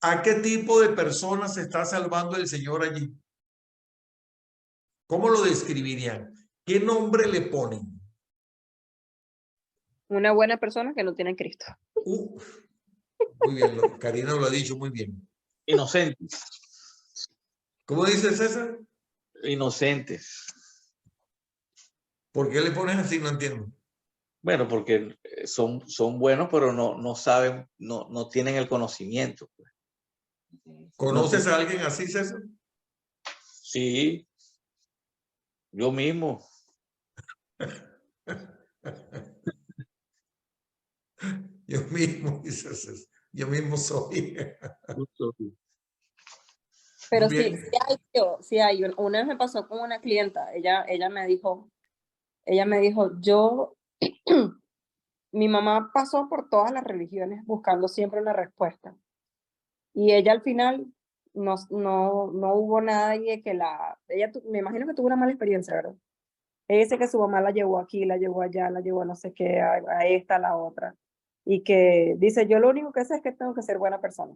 ¿A qué tipo de personas se está salvando el Señor allí? ¿Cómo lo describirían? ¿Qué nombre le ponen? Una buena persona que no tiene a Cristo. Muy bien, Karina lo ha dicho muy bien. Inocentes. ¿Cómo dice César? Inocentes. ¿Por qué le pones así? No entiendo. Bueno, porque son buenos, pero no saben, no tienen el conocimiento. Pues. ¿Conoces No, a alguien así, César? sí, yo mismo. Yo mismo, dice César. Yo mismo soy. Pero Muy sí, bien. sí hay. Una vez me pasó con una clienta, ella me dijo, yo, mi mamá pasó por todas las religiones buscando siempre una respuesta. Y ella al final no hubo nadie que me imagino que tuvo una mala experiencia, ¿verdad? Ella dice que su mamá la llevó aquí, la llevó allá, la llevó a no sé qué, a esta, a la otra. Y que dice, yo lo único que sé es que tengo que ser buena persona.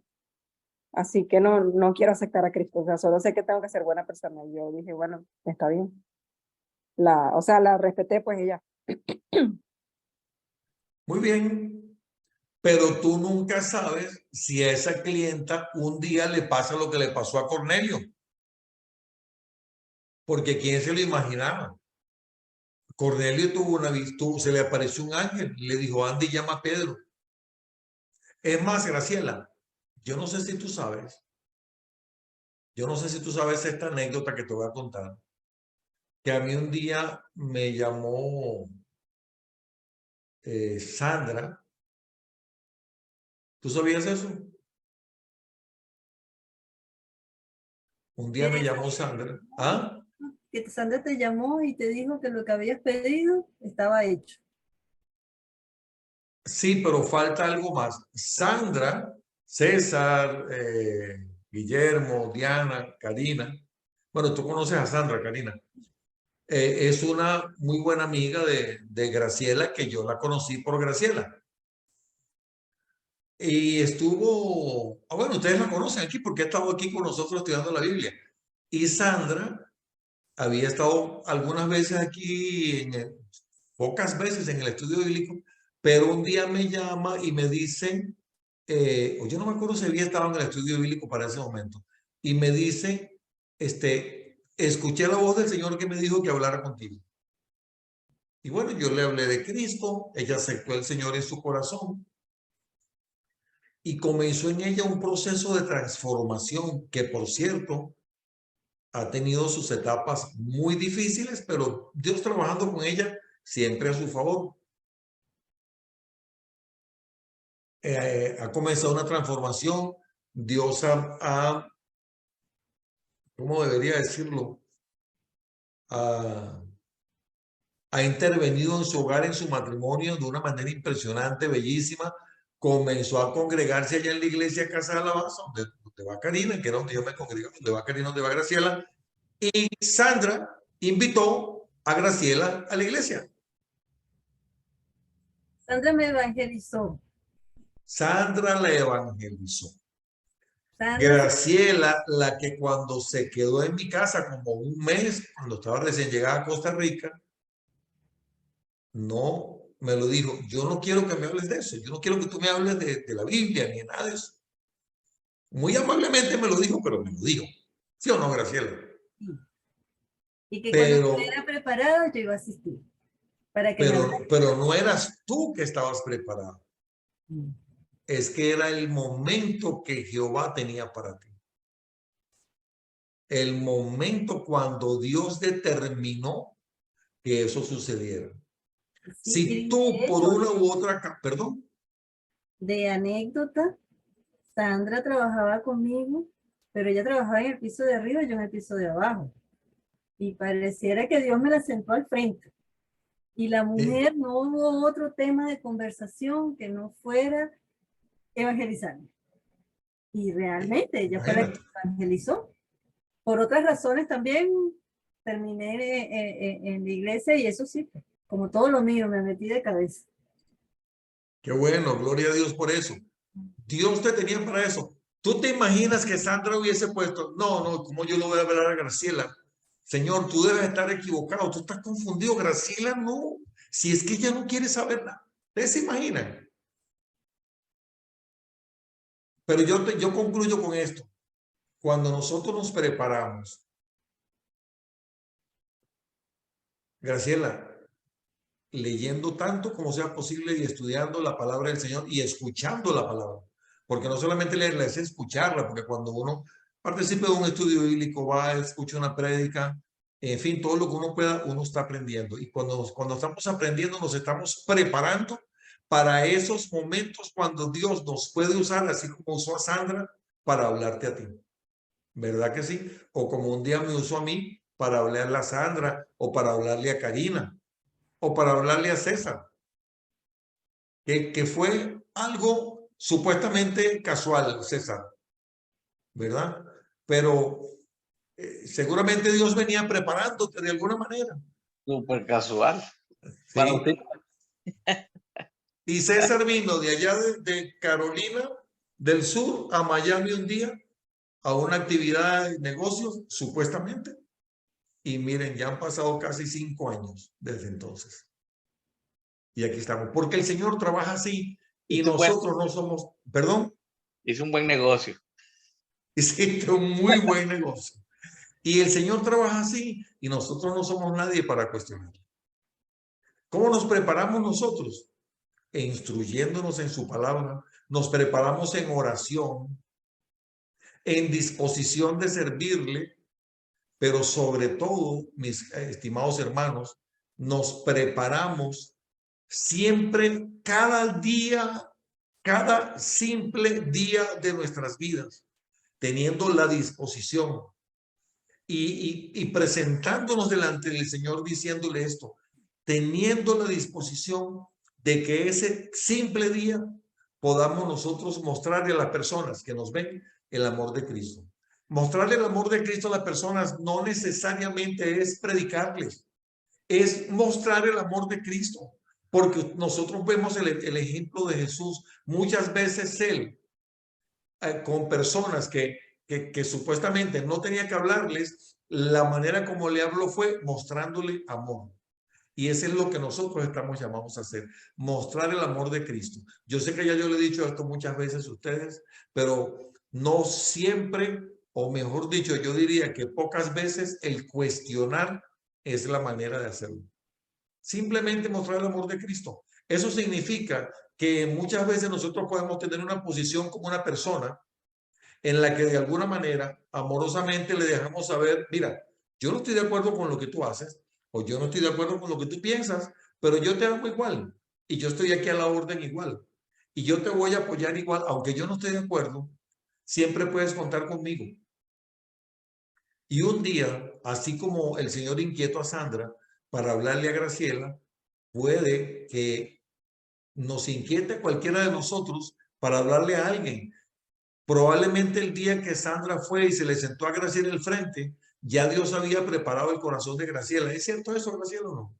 Así que no quiero aceptar a Cristo, o sea, solo sé que tengo que ser buena persona. Y yo dije, bueno, está bien. O sea, la respeté, pues ella. Muy bien. Pero tú nunca sabes si a esa clienta un día le pasa lo que le pasó a Cornelio. Porque ¿quién se lo imaginaba? Cornelio tuvo una vista, se le apareció un ángel, le dijo, anda y llama a Pedro. Es más, Graciela, yo no sé si tú sabes, esta anécdota que te voy a contar, que a mí un día me llamó Sandra. ¿Tú sabías eso? Un día me llamó Sandra. ¿Ah? Que Sandra te llamó y te dijo que lo que habías pedido estaba hecho. Sí, pero falta algo más. Sandra, César, Guillermo, Diana, Karina. Bueno, tú conoces a Sandra, Karina. Es una muy buena amiga de Graciela, que yo la conocí por Graciela. Y estuvo, bueno, ustedes la conocen aquí porque ha estado aquí con nosotros estudiando la Biblia. Y Sandra había estado algunas veces aquí, pocas veces en el estudio bíblico, pero un día me llama y me dice, o yo no me acuerdo si había estado en el estudio bíblico para ese momento, y me dice, escuché la voz del Señor que me dijo que hablara contigo. Y bueno, yo le hablé de Cristo, ella aceptó al Señor en su corazón y comenzó en ella un proceso de transformación que, por cierto, ha tenido sus etapas muy difíciles, pero Dios trabajando con ella siempre a su favor. Ha comenzado una transformación. Dios ¿cómo debería decirlo? Ha intervenido en su hogar, en su matrimonio de una manera impresionante, bellísima. Comenzó a congregarse allá en la iglesia Casa de Alabanza, donde va Karina, que era donde yo me congrego, donde va Karina, donde va Graciela. Y Sandra invitó a Graciela a la iglesia. Sandra me evangelizó. Sandra la evangelizó. Sandra, Graciela, la que cuando se quedó en mi casa como un mes, cuando estaba recién llegada a Costa Rica, no me lo dijo. Yo no quiero que me hables de eso. Yo no quiero que tú me hables de la Biblia ni de nada de eso. Muy amablemente me lo dijo, pero me lo dijo. ¿Sí o no, Graciela? sí. Y que cuando Pero, estuviera preparado, yo iba a asistir. Para que me hablara. pero no eras tú que estabas preparado. Mm. Es que era el momento que Jehová tenía para ti. El momento cuando Dios determinó que eso sucediera. Sí, Si y tú de por hecho, una u otra, perdón, de anécdota, Sandra trabajaba conmigo, pero ella trabajaba en el piso de arriba y yo en el piso de abajo. Y pareciera que Dios me la sentó al frente. Y la mujer, no hubo otro tema de conversación que no fuera evangelizarme. Y realmente ella fue la que imagínate, evangelizó. Por otras razones también terminé en la iglesia y eso sí, como todo lo mío, me metí de cabeza. qué bueno, gloria a Dios por eso. Dios te tenía para eso. ¿Tú te imaginas que Sandra hubiese puesto, no, ¿cómo yo lo voy a hablar a Graciela? Señor, tú debes estar equivocado, tú estás confundido. Graciela no, si es que ella no quiere saber nada. ¿Ustedes se imaginan? Pero yo concluyo con esto. Cuando nosotros nos preparamos, Graciela, leyendo tanto como sea posible y estudiando la palabra del Señor y escuchando la palabra. Porque no solamente leerla, es escucharla, porque cuando uno participa de un estudio bíblico, va, escucha una prédica, en fin, todo lo que uno pueda, uno está aprendiendo. Y cuando estamos aprendiendo, nos estamos preparando para esos momentos cuando Dios nos puede usar, así como usó a Sandra, para hablarte a ti. ¿Verdad que sí? O como un día me usó a mí para hablarle a Sandra o para hablarle a Karina o para hablarle a César, que fue algo supuestamente casual, César, ¿verdad? Pero seguramente Dios venía preparándote de alguna manera. Súper casual. ¿Sí? Para usted, Y César vino de allá de Carolina del Sur a Miami un día a una actividad de negocios, supuestamente. Y miren, ya han pasado casi 5 años desde entonces. Y aquí estamos, porque el Señor trabaja así y nosotros no somos, perdón, hizo un buen negocio. hiciste un muy buen negocio. Y el Señor trabaja así y nosotros no somos nadie para cuestionar. ¿Cómo nos preparamos nosotros? Instruyéndonos en su palabra, nos preparamos en oración, en disposición de servirle, pero sobre todo, mis estimados hermanos, nos preparamos siempre, cada día, cada simple día de nuestras vidas, teniendo la disposición y presentándonos delante del Señor diciéndole esto, teniendo la disposición de que ese simple día podamos nosotros mostrarle a las personas que nos ven el amor de Cristo. Mostrarle el amor de Cristo a las personas no necesariamente es predicarles, es mostrar el amor de Cristo, porque nosotros vemos el ejemplo de Jesús. Muchas veces Él, con personas que supuestamente no tenía que hablarles, la manera como le habló fue mostrándole amor. Y eso es lo que nosotros estamos llamados a hacer, mostrar el amor de Cristo. Yo sé que ya yo le he dicho esto muchas veces a ustedes, pero no siempre, o mejor dicho, yo diría que pocas veces el cuestionar es la manera de hacerlo. Simplemente mostrar el amor de Cristo. Eso significa que muchas veces nosotros podemos tener una posición como una persona en la que de alguna manera amorosamente le dejamos saber, mira, yo no estoy de acuerdo con lo que tú haces, o yo no estoy de acuerdo con lo que tú piensas, pero yo te amo igual, y yo estoy aquí a la orden igual, y yo te voy a apoyar igual, aunque yo no esté de acuerdo, siempre puedes contar conmigo. Y un día, así como el Señor inquietó a Sandra para hablarle a Graciela, puede que nos inquiete cualquiera de nosotros para hablarle a alguien. Probablemente el día que Sandra fue y se le sentó a Graciela en el frente, ya Dios había preparado el corazón de Graciela. ¿Es cierto eso, Graciela, o no?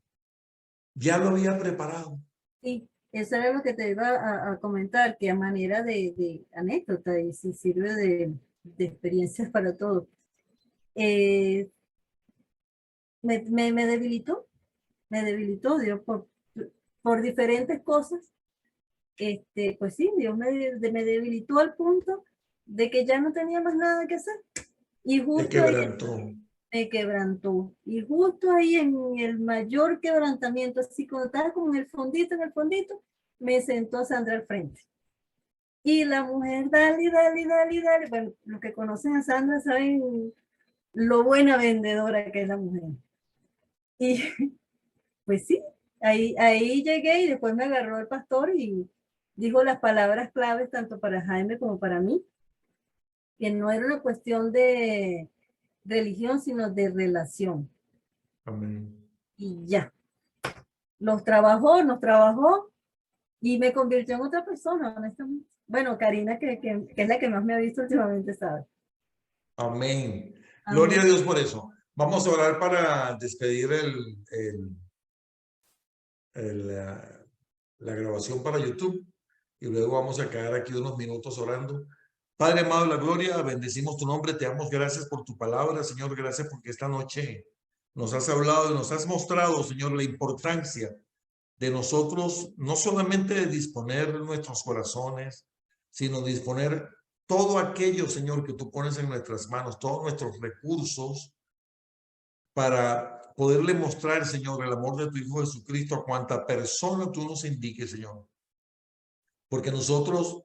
Ya lo había preparado. Sí, eso era lo que te iba a comentar, que a manera de anécdota y si sirve de experiencias para todos. Me debilitó Dios por diferentes cosas. Pues sí, Dios me debilitó al punto de que ya no tenía más nada que hacer. Y Te justo ahí quebrantó. me quebrantó. Y justo ahí en el mayor quebrantamiento, así cuando estaba como en el fondito, me sentó Sandra al frente. Y la mujer, dale, dale, dale, dale. Bueno, los que conocen a Sandra saben lo buena vendedora que es la mujer. Y pues sí, ahí llegué y después me agarró el pastor y dijo las palabras claves tanto para Jaime como para mí, que no era una cuestión de religión, sino de relación. Amén. Y ya. Nos trabajó y me convirtió en otra persona, honestamente. Bueno, Karina, que es la que más me ha visto últimamente, ¿sabes? Amén. Amén. Gloria a Dios por eso. Vamos a orar para despedir la grabación para YouTube y luego vamos a quedar aquí unos minutos orando. Padre amado, la gloria, bendecimos tu nombre, te damos gracias por tu palabra, Señor, gracias porque esta noche nos has hablado y nos has mostrado, Señor, la importancia de nosotros, no solamente de disponer nuestros corazones, sino disponer todo aquello, Señor, que tú pones en nuestras manos, todos nuestros recursos para poderle mostrar, Señor, el amor de tu Hijo Jesucristo a cuanta persona tú nos indiques, Señor. Porque nosotros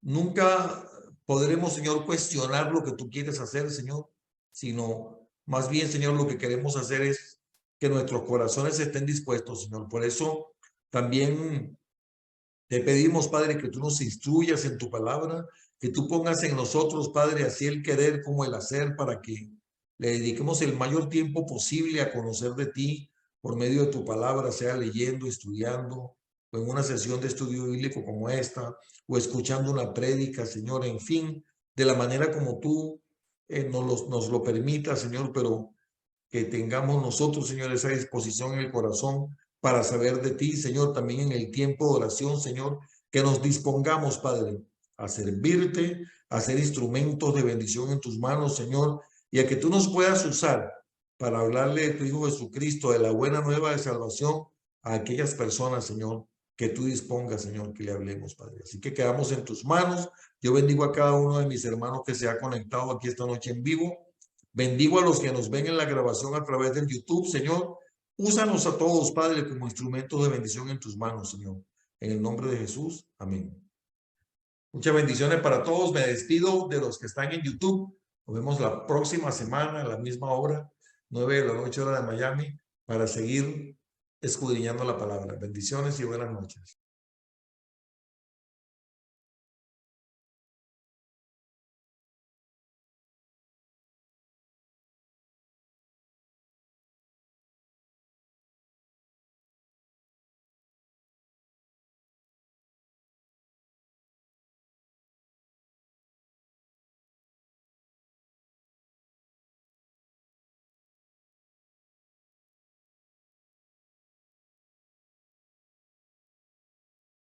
nunca podremos, Señor, cuestionar lo que tú quieres hacer, Señor, sino más bien, Señor, lo que queremos hacer es que nuestros corazones estén dispuestos, Señor. Por eso también te pedimos, Padre, que tú nos instruyas en tu palabra, que tú pongas en nosotros, Padre, así el querer como el hacer, para que le dediquemos el mayor tiempo posible a conocer de ti por medio de tu palabra, sea leyendo, estudiando, o en una sesión de estudio bíblico como esta, o escuchando una prédica, Señor, en fin, de la manera como tú nos lo permitas, Señor, pero que tengamos nosotros, Señor, esa disposición en el corazón para saber de ti, Señor, también en el tiempo de oración, Señor, que nos dispongamos, Padre, a servirte, a ser instrumentos de bendición en tus manos, Señor, y a que tú nos puedas usar para hablarle de tu Hijo Jesucristo, de la buena nueva de salvación a aquellas personas, Señor, que tú dispongas, Señor, que le hablemos, Padre. Así que quedamos en tus manos. Yo bendigo a cada uno de mis hermanos que se ha conectado aquí esta noche en vivo. Bendigo a los que nos ven en la grabación a través del YouTube, Señor. Úsanos a todos, Padre, como instrumentos de bendición en tus manos, Señor. En el nombre de Jesús, amén. Muchas bendiciones para todos. Me despido de los que están en YouTube. Nos vemos la próxima semana a la misma hora, 9 de la noche, hora de Miami, para seguir escudriñando la palabra. Bendiciones y buenas noches.